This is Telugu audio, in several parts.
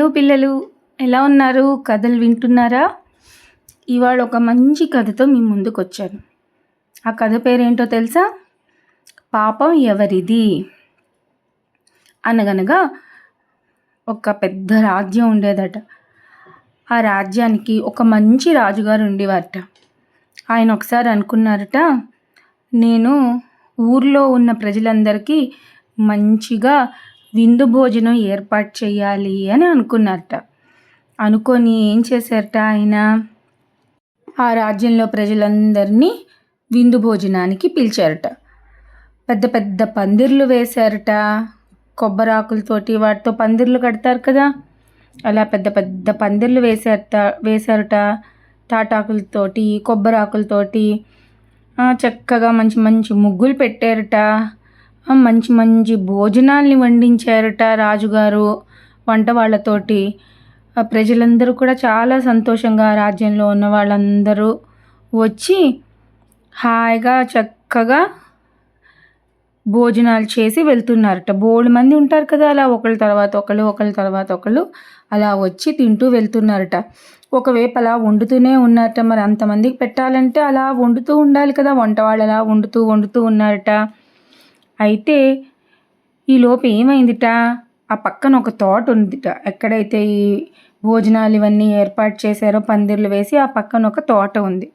హలో పిల్లలు, ఎలా ఉన్నారు? కథలు వింటున్నారా? ఇవాళ ఒక మంచి కథతో మీ ముందుకు వచ్చాను. ఆ కథ పేరేంటో తెలుసా? పాపం ఎవరిది. అనగనగా ఒక పెద్ద రాజ్యం ఉండేదట. ఆ రాజ్యానికి ఒక మంచి రాజుగారు ఉండేవారట. ఆయన ఒకసారి అనుకున్నారట, నేను ఊర్లో ఉన్న ప్రజలందరికీ మంచిగా విందు భోజనం ఏర్పాటు చేయాలి అని అనుకున్నారట. అనుకొని ఏం చేశారట, ఆయన ఆ రాజ్యంలో ప్రజలందరినీ విందు భోజనానికి పిలిచారట. పెద్ద పెద్ద పందిర్లు వేశారట. కొబ్బరాకులతోటి వాటితో పందిర్లు కడతారు కదా, అలా పెద్ద పెద్ద పందిర్లు వేశారట. తాటాకులతోటి, కొబ్బరాకులతోటి చక్కగా మంచి మంచి ముగ్గులు పెట్టారట. మంచి మంచి భోజనాల్ని వండించారట రాజుగారు వంట వాళ్ళతోటి. ప్రజలందరూ కూడా చాలా సంతోషంగా, రాజ్యంలో ఉన్న వాళ్ళందరూ వచ్చి హాయిగా చక్కగా భోజనాలు చేసి వెళ్తున్నారట. బోలెడు మంది ఉంటారు కదా, అలా ఒకళ్ళ తర్వాత ఒకళ్ళు అలా వచ్చి తింటూ వెళ్తున్నారట. ఒకవైపు అలా వండుతూనే ఉన్నారట. మరి అంతమందికి పెట్టాలంటే అలా వండుతూ ఉండాలి కదా, వంట వాళ్ళు అలా వండుతూ ఉన్నారట. అయితే ఈలోపు ఏమైందిట, ఆ పక్కన ఒక తోట ఉందిట. ఎక్కడైతే ఈ భోజనాలు ఇవన్నీ ఏర్పాటు చేశారో పందిర్లు వేసి, ఆ పక్కన ఒక తోట ఉంది.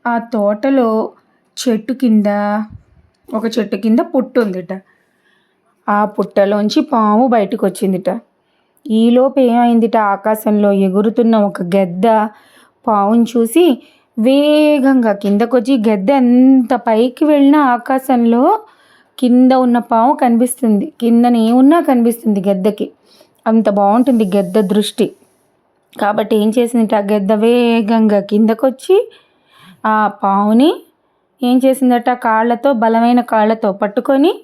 ఆ తోటలో ఒక చెట్టు కింద పుట్టు ఉందిట. ఆ పుట్టలోంచి పాము బయటకు వచ్చిందిట. ఈలోపు ఏమైందిట, ఆకాశంలో ఎగురుతున్న ఒక గెద్ద పావుని చూసి వేగంగా కిందకొచ్చి, గెద్ద ఎంత పైకి వెళ్ళినా ఆకాశంలో కింద ఉన్న పాము కనిపిస్తుంది, కిందన ఏమున్నా కనిపిస్తుంది గెద్దకి. అంత బాగుంటుంది గెద్ద దృష్టి. కాబట్టి ఏం చేసింది, ఆ గెద్ద వేగంగా కిందకొచ్చి ఆ పావుని ఏం చేసిందట, బలమైన కాళ్ళతో పట్టుకొని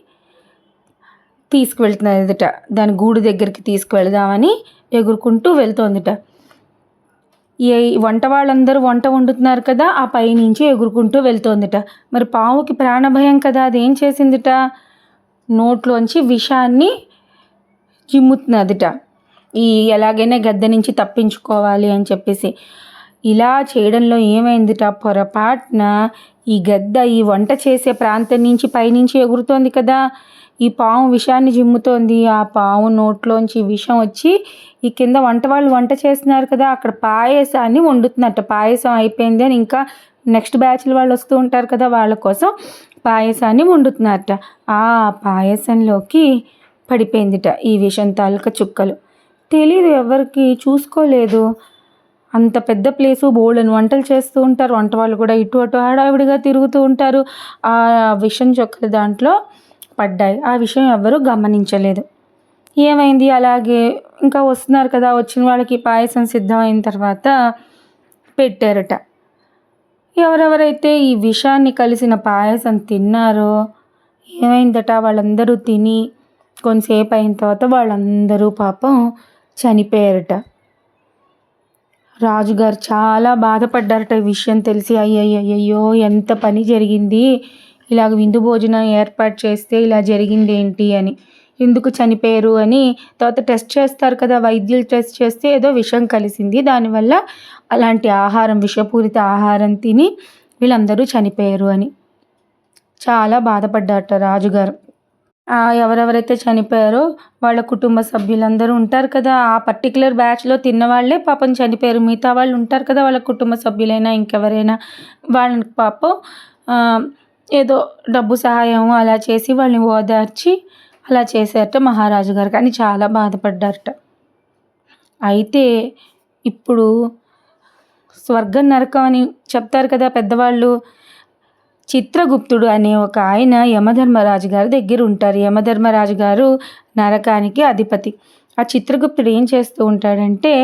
తీసుకువెళ్తున్నదిట. దాని గూడు దగ్గరికి తీసుకువెళదామని ఎగురుకుంటూ వెళ్తోందిట. ఈ వంట వాళ్ళందరూ వంట వండుతున్నారు కదా, ఆ పైనుంచి ఎగురుకుంటూ వెళ్తోందిట. మరి పావుకి ప్రాణభయం కదా, అదేం చేసిందిట, నోట్లోంచి విషాన్ని చిమ్ముతున్నదిట. ఎలాగైనా గద్ద నుంచి తప్పించుకోవాలి అని చెప్పేసి. ఇలా చేయడంలో ఏమైందిట, పొరపాటున ఈ గద్ద ఈ వంట చేసే ప్రాంతం నుంచి పైనుంచి ఎగురుతోంది కదా, ఈ పాము విషాన్ని చిమ్ముతోంది. ఆ పాము నోట్లోంచి విషం వచ్చి ఈ కింద వాళ్ళు వంట చేస్తున్నారు కదా, అక్కడ పాయసాన్ని వండుతున్నట్ట. పాయసం అయిపోయింది అని ఇంకా నెక్స్ట్ బ్యాచ్ల వాళ్ళు వస్తూ ఉంటారు కదా, వాళ్ళ కోసం పాయసాన్ని వండుతున్నారట. ఆ పాయసంలోకి పడిపోయిందిట ఈ విషం తాలూకా చుక్కలు. తెలీదు, ఎవరికి చూసుకోలేదు. అంత పెద్ద ప్లేసు, బోల్డెని వంటలు చేస్తూ ఉంటారు, వంట వాళ్ళు కూడా ఇటు అటు హడావిడిగా తిరుగుతూ ఉంటారు. ఆ విషం చుక్కలు దాంట్లో పడ్డాయి. ఆ విషయం ఎవ్వరూ గమనించలేదు. ఏమైంది, అలాగే ఇంకా వస్తున్నారు కదా, వచ్చిన వాళ్ళకి పాయసం సిద్ధమైన తర్వాత పెట్టారట. ఎవరెవరైతే ఈ విషాన్ని కలిసిన పాయసం తిన్నారో ఏమైందట, వాళ్ళందరూ తిని కొంతసేపు అయిన తర్వాత వాళ్ళందరూ పాపం చనిపోయారట. రాజుగారు చాలా బాధపడ్డారట ఈ విషయం తెలిసి. అయ్యయ్యో, ఎంత పని జరిగింది, ఇలాగ విందు భోజనం ఏర్పాటు చేస్తే ఇలా జరిగింది ఏంటి అని, ఎందుకు చనిపోయారు అని తర్వాత టెస్ట్ చేస్తారు కదా, వైద్యులు టెస్ట్ చేస్తే ఏదో విషం కలిసింది, దానివల్ల అలాంటి విషపూరిత ఆహారం తిని వీళ్ళందరూ చనిపోయారు అని చాలా బాధపడ్డారట రాజుగారు. ఎవరెవరైతే చనిపోయారో వాళ్ళ కుటుంబ సభ్యులందరూ ఉంటారు కదా, ఆ పర్టికులర్ బ్యాచ్లో తిన్నవాళ్లే పాపం చనిపోయారు. మిగతా వాళ్ళు ఉంటారు కదా, వాళ్ళ కుటుంబ సభ్యులైనా ఇంకెవరైనా, వాళ్ళని పాపం ఏదో డబ్బు సహాయం అలా చేసి వాళ్ళని ఓదార్చి అలా చేశారట మహారాజు గారు. కానీ చాలా బాధపడ్డారట. అయితే ఇప్పుడు స్వర్గం నరకం అని చెప్తారు కదా పెద్దవాళ్ళు. చిత్రగుప్తుడు అనే ఒక ఆయన యమధర్మరాజు గారి దగ్గర ఉంటారు. యమధర్మరాజు గారు నరకానికి అధిపతి. ఆ చిత్రగుప్తుడు ఏం చేస్తూ ఉంటాడంటే,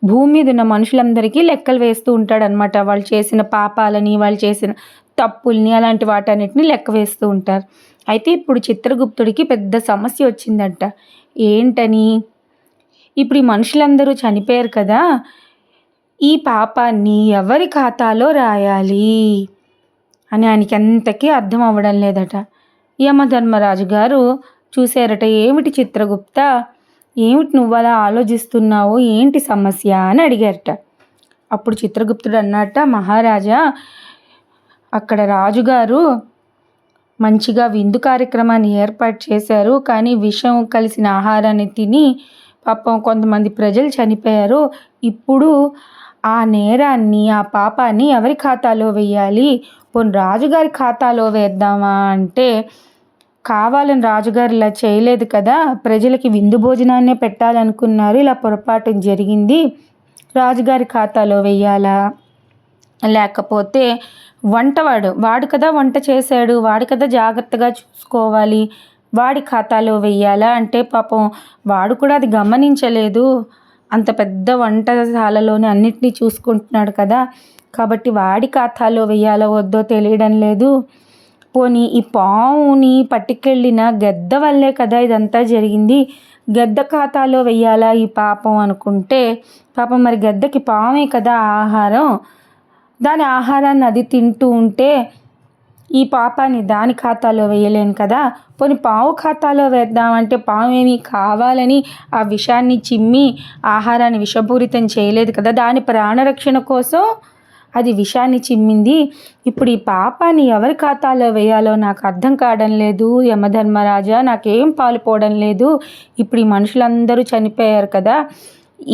భూమి మీద ఉన్న మనుషులందరికీ లెక్కలు వేస్తూ ఉంటాడనమాట. వాళ్ళు చేసిన పాపాలని, వాళ్ళు చేసిన తప్పుల్ని, అలాంటి వాటన్నిటిని లెక్క వేస్తూ ఉంటారు. అయితే ఇప్పుడు చిత్రగుప్తుడికి పెద్ద సమస్య వచ్చిందంట. ఏంటని, ఇప్పుడు ఈ మనుషులందరూ చనిపోయారు కదా, ఈ పాపాన్ని ఎవరి ఖాతాలో రాయాలి అని ఆయనకి ఎంతకీ అర్థం అవ్వడం లేదట. యమధర్మరాజు గారు చూశారట, ఏమిటి చిత్రగుప్త, ఏమిటి నువ్వు అలా ఆలోచిస్తున్నావు, ఏంటి సమస్య అని అడిగారట. అప్పుడు చిత్రగుప్తుడు అన్నట్ట, మహారాజా అక్కడ రాజుగారు మంచిగా విందు కార్యక్రమాన్ని ఏర్పాటు చేశారు, కానీ విషం కలిసిన ఆహారాన్ని తిని పాపం కొంతమంది ప్రజలు చనిపోయారు. ఇప్పుడు ఆ నేరాన్ని, ఆ పాపాన్ని ఎవరి ఖాతాలో వేయాలి? పోనీ రాజుగారి ఖాతాలో వేద్దామా అంటే, కావాలని రాజుగారు ఇలా చేయలేదు కదా, ప్రజలకి విందు భోజనాన్నే పెట్టాలనుకున్నారు, ఇలా పొరపాటు జరిగింది, రాజుగారి ఖాతాలో వేయాలా? లేకపోతే వాడు కదా వంట చేశాడు, వాడు కదా జాగ్రత్తగా చూసుకోవాలి, వాడి ఖాతాలో వెయ్యాలా అంటే, పాపం వాడు కూడా అది గమనించలేదు, అంత పెద్ద వంటశాలలోనే అన్నిటినీ చూసుకుంటున్నాడు కదా, కాబట్టి వాడి ఖాతాలో వెయ్యాలో వద్దో తెలియడం లేదు. పోనీ ఈ పావుని పట్టుకెళ్ళిన గద్ద వల్లే కదా ఇదంతా జరిగింది, గద్ద ఖాతాలో వెయ్యాలా ఈ పాపం అనుకుంటే, పాపం మరి గద్దకి పామే కదా ఆహారం, దాని ఆహారాన్ని అది తింటూ ఉంటే ఈ పాపాన్ని దాని ఖాతాలో వేయలేను కదా, పోనీ పావు ఖాతాలో వేద్దామంటే పాము ఏమి కావాలని ఆ విషాన్ని చిమ్మి ఆహారాన్ని విషపూరితం చేయలేదు కదా, దాని ప్రాణరక్షణ కోసం అది విషాన్ని చిమ్మింది. ఇప్పుడు ఈ పాపాన్ని ఎవరి ఖాతాలో వేయాలో నాకు అర్థం కావడం లేదు యమధర్మరాజా, నాకేం పాలుపోవడం లేదు. ఇప్పుడు ఈ మనుషులందరూ చనిపోయారు కదా,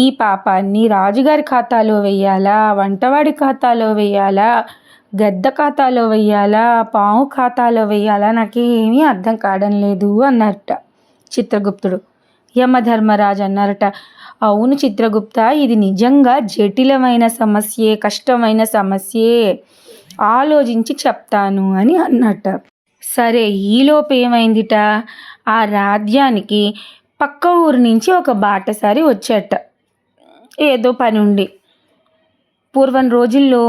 ఈ పాపాన్ని రాజుగారి ఖాతాలో వేయాలా, వంటవాడి ఖాతాలో వేయాలా, గద్ద ఖాతాలో వెయ్యాలా, పాము ఖాతాలో వెయ్యాలా, నాకేమీ అర్థం కావడం లేదు అన్నారట చిత్రగుప్తుడు. యమధర్మరాజు అన్నారట, అవును చిత్రగుప్త, ఇది నిజంగా జటిలమైన సమస్యే, కష్టమైన సమస్యే, ఆలోచించి చెప్తాను అని అన్నట్ట. సరే, ఈలోపు ఏమైందిట, ఆ రాజ్యానికి పక్క ఊరు నుంచి ఒక బాటసారి వచ్చేట, ఏదో పని ఉండి. పూర్వం రోజుల్లో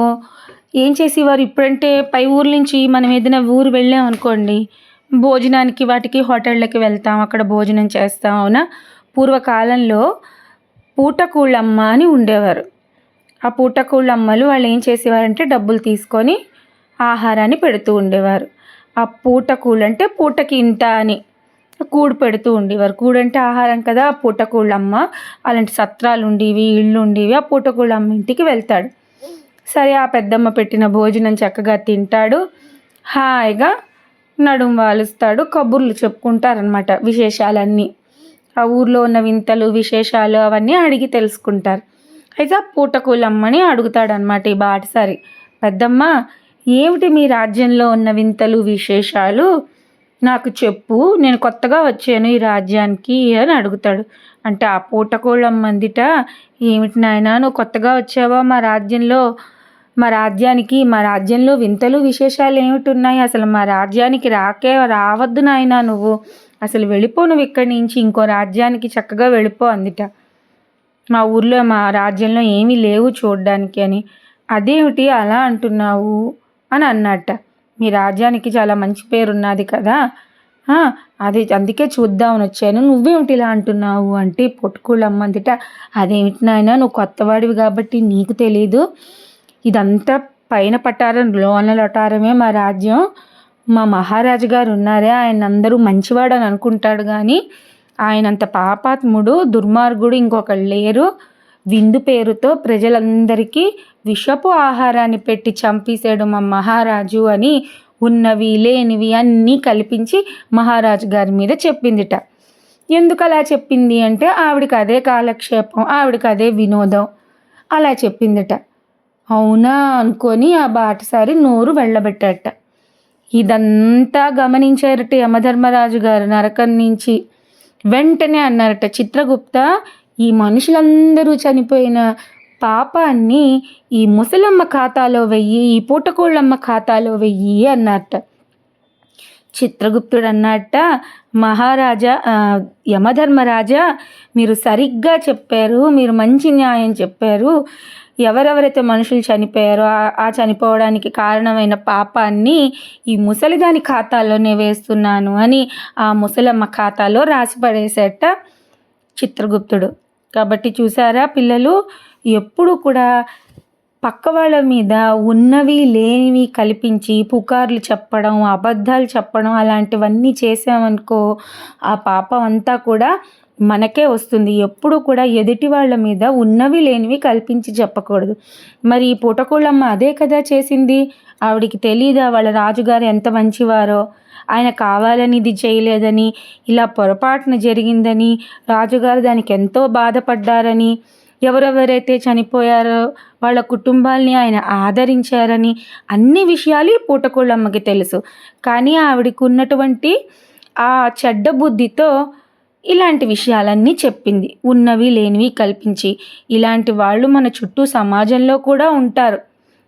ఏం చేసేవారు, ఇప్పుడంటే పై ఊరు నుంచి మనం ఏదైనా ఊరు వెళ్ళాం అనుకోండి, భోజనానికి వాటికి హోటళ్ళకి వెళ్తాం, అక్కడ భోజనం చేస్తాం, అవునా. పూర్వకాలంలో పూటకూళ్ళమ్మ అని ఉండేవారు. ఆ పూటకూళ్ళమ్మలు వాళ్ళు ఏం చేసేవారంటే డబ్బులు తీసుకొని ఆహారాన్ని పెడుతూ ఉండేవారు. ఆ పూటకూళ్ళు అంటే పూటకి ఇంత అని కూడు పెడుతూ ఉండేవారు. కూడంటే ఆహారం కదా, పూటకూళ్ళమ్మ అలాంటి సత్రాలు ఉండేవి, ఇళ్ళు ఉండేవి. ఆ పూటకూళ్ళమ్మ ఇంటికి వెళ్తాడు. సరే, ఆ పెద్దమ్మ పెట్టిన భోజనం చక్కగా తింటాడు, హాయిగా నడుం వాలుస్తాడు, కబుర్లు చెప్పుకుంటారనమాట, విశేషాలన్నీ, ఆ ఊర్లో ఉన్న వింతలు విశేషాలు అవన్నీ అడిగి తెలుసుకుంటారు. అయితే ఆ పూటకూళ్ళమ్మని అడుగుతాడనమాట ఈ బాటసారి, పెద్దమ్మ ఏమిటి మీ రాజ్యంలో ఉన్న వింతలు విశేషాలు నాకు చెప్పు, నేను కొత్తగా వచ్చాను ఈ రాజ్యానికి అని అడుగుతాడు. అంటే ఆ పూటకూళ్ళమ్మ అందిట, ఏమిటి నాయనా నువ్వు కొత్తగా వచ్చావా మా రాజ్యంలో వింతలు విశేషాలు ఏమిటి ఉన్నాయి, అసలు మా రాజ్యానికి రావద్దు నాయనా, నువ్వు అసలు వెళ్ళిపో, నువ్వు ఇక్కడి నుంచి ఇంకో రాజ్యానికి చక్కగా వెళ్ళిపో అందిట. మా రాజ్యంలో ఏమీ లేవు చూడడానికి అని. అదేమిటి అలా అంటున్నావు అని అన్నట్ట. మీ రాజ్యానికి చాలా మంచి పేరున్నది కదా, అది అందుకే చూద్దామని వచ్చాను, నువ్వేమిటి ఇలా అంటున్నావు అంటే, పొట్టుకూళ్ళమ్మ అందిట, అదేమిటి నాయనా నువ్వు కొత్తవాడివి కాబట్టి నీకు తెలీదు, ఇదంతా పైన పట్టారం లోన లొటారమే మా రాజ్యం, మా మహారాజు గారు ఉన్నారే ఆయన అందరూ మంచివాడు అని అనుకుంటాడు, కానీ ఆయనంత పాపాత్ముడు దుర్మార్గుడు ఇంకొకళ్ళు లేరు, విందు పేరుతో ప్రజలందరికీ విషపు ఆహారాన్ని పెట్టి చంపేశాడు మా మహారాజు అని ఉన్నవి లేనివి అన్నీ కల్పించి మహారాజు గారి మీద చెప్పిందిట. ఎందుకు అలా చెప్పింది అంటే, ఆవిడకి అదే కాలక్షేపం, ఆవిడకి అదే వినోదం, అలా చెప్పిందిట. అవునా అనుకొని ఆ బాటసారి నోరు వెళ్ళబెట్టాట. ఇదంతా గమనించారట యమధర్మరాజు గారు నరకం నుంచి. వెంటనే అన్నారట, చిత్రగుప్త ఈ మనుషులందరూ చనిపోయిన పాపాన్ని ఈ ముసలమ్మ ఖాతాలో వెయ్యి, ఈ పూటకోళ్ళమ్మ ఖాతాలో వెయ్యి అన్నట్ట. చిత్రగుప్తుడు అన్నట్ట, మహారాజా యమధర్మరాజా మీరు సరిగ్గా చెప్పారు, మీరు మంచి న్యాయం చెప్పారు, ఎవరెవరైతే మనుషులు చనిపోయారో ఆ చనిపోవడానికి కారణమైన పాపాన్ని ఈ ముసలిదాని ఖాతాలోనే వేస్తున్నాను అని ఆ ముసలమ్మ ఖాతాలో రాసి పడేసేట చిత్రగుప్తుడు. కాబట్టి చూసారా పిల్లలు, ఎప్పుడు కూడా పక్క వాళ్ళ మీద ఉన్నవి లేనివి కల్పించి పుకార్లు చెప్పడం, అబద్ధాలు చెప్పడం అలాంటివన్నీ చేసామనుకో, ఆ పాపం అంతా కూడా మనకే వస్తుంది. ఎప్పుడు కూడా ఎదుటి వాళ్ళ మీద ఉన్నవి లేనివి కల్పించి చెప్పకూడదు. మరి ఈ పూటకూళ్ళమ్మ అదే కదా చేసింది. ఆవిడికి తెలీదా వాళ్ళ రాజుగారు ఎంత మంచివారో, ఆయన కావాలని ఇది చేయలేదని, ఇలా పొరపాటున జరిగిందని, రాజుగారు దానికి ఎంతో బాధపడ్డారని, ఎవరెవరైతే చనిపోయారో వాళ్ళ కుటుంబాల్ని ఆయన ఆదరించారని, అన్ని విషయాలు ఈ పూటకూళ్ళమ్మకి తెలుసు. కానీ ఆవిడకి ఉన్నటువంటి ఆ చెడ్డ బుద్ధితో ఇలాంటి విషయాలన్నీ చెప్పింది. ఉన్నవి లేనివి కల్పించి. ఇలాంటి వాళ్ళు మన చుట్టూ సమాజంలో కూడా ఉంటారు.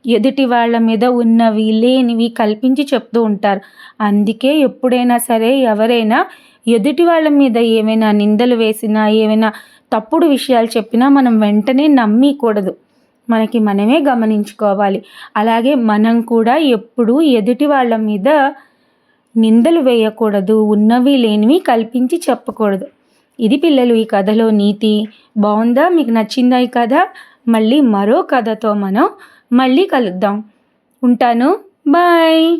ఎదుటి వాళ్ళ మీద ఉన్నవి లేనివి కల్పించి చెప్తూ ఉంటారు. అందుకే ఎప్పుడైనా సరే ఎవరైనా ఎదుటి వాళ్ళ మీద ఏమైనా నిందలు వేసినా, ఏమైనా తప్పుడు విషయాలు చెప్పినా మనం వెంటనే నమ్మకూడదు. మనకి మనమే గమనించుకోవాలి. అలాగే మనం కూడా ఎప్పుడూ ఎదుటి వాళ్ళ మీద నిందలు వేయకూడదు. ఉన్నవి లేనివి కల్పించి చెప్పకూడదు. ఇది పిల్లలు ఈ కథలో నీతి. బాగుందా? మీకు నచ్చిందా ఈ కథ? మళ్ళీ మరో కథతో మనం మళ్ళీ కలుద్దాం. ఉంటాను. బాయ్.